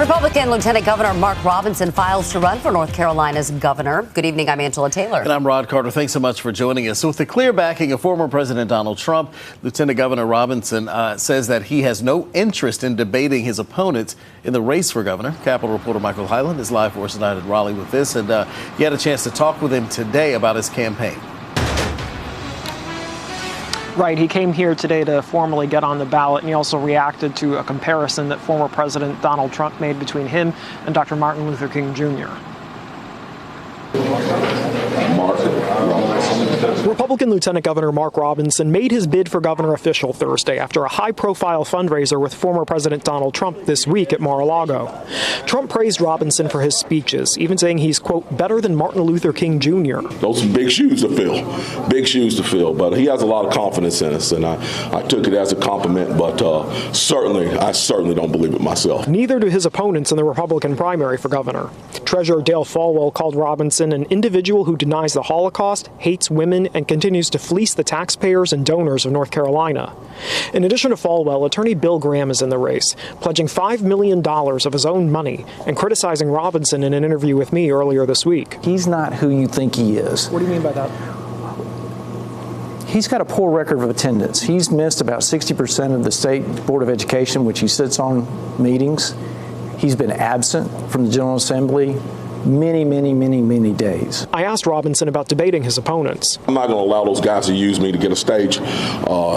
Republican Lieutenant Governor Mark Robinson files to run for North Carolina's governor. Good evening, I'm Angela Taylor. And I'm Rod Carter. Thanks so much for joining us. So with the clear backing of former President Donald Trump, Lieutenant Governor Robinson says that he has no interest in debating his opponents in the race for governor. Capitol reporter Michael Hyland is live for us tonight in Raleigh with this. And he had a chance to talk with him today about his campaign. Right. He came here today to formally get on the ballot, and he also reacted to a comparison that former President Donald Trump made between him and Dr. Martin Luther King Jr. Republican Lieutenant Governor Mark Robinson made his bid for governor official Thursday after a high-profile fundraiser with former President Donald Trump this week at Mar-a-Lago. Trump praised Robinson for his speeches, even saying he's, quote, better than Martin Luther King Jr. Those are big shoes to fill, but he has a lot of confidence in us, and I took it as a compliment, but I certainly don't believe it myself. Neither do his opponents in the Republican primary for governor. Treasurer Dale Folwell called Robinson an individual who denies the Holocaust, hates women, and continues to fleece the taxpayers and donors of North Carolina. In addition to Folwell, attorney Bill Graham is in the race, pledging $5 million of his own money and criticizing Robinson in an interview with me earlier this week. He's not who you think he is. What do you mean by that? He's got a poor record of attendance. He's missed about 60% of the State Board of Education, which he sits on meetings. He's been absent from the General Assembly many days. I asked Robinson about debating his opponents. I'm not going to allow those guys to use me to get a stage.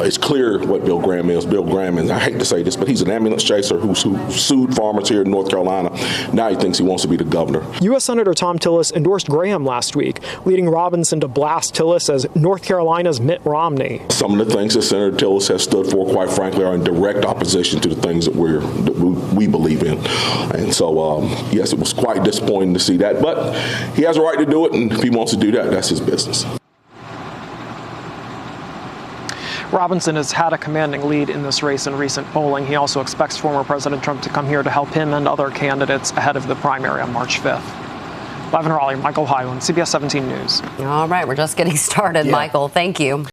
It's clear what Bill Graham is. Bill Graham is, I hate to say this, but he's an ambulance chaser who sued farmers here in North Carolina. Now he thinks he wants to be the governor. U.S. Senator Tom Tillis endorsed Graham last week, leading Robinson to blast Tillis as North Carolina's Mitt Romney. Some of the things that Senator Tillis has stood for, quite frankly, are in direct opposition to the things that we believe in. And so, yes, it was quite disappointing to see that, but he has a right to do it, and if he wants to do that, that's his business. Robinson has had a commanding lead in this race in recent polling. He also expects former President Trump to come here to help him and other candidates ahead of the primary on March 5th. Live in Raleigh, Michael Hyland, CBS 17 News. All right, we're just getting started, Michael. Thank you.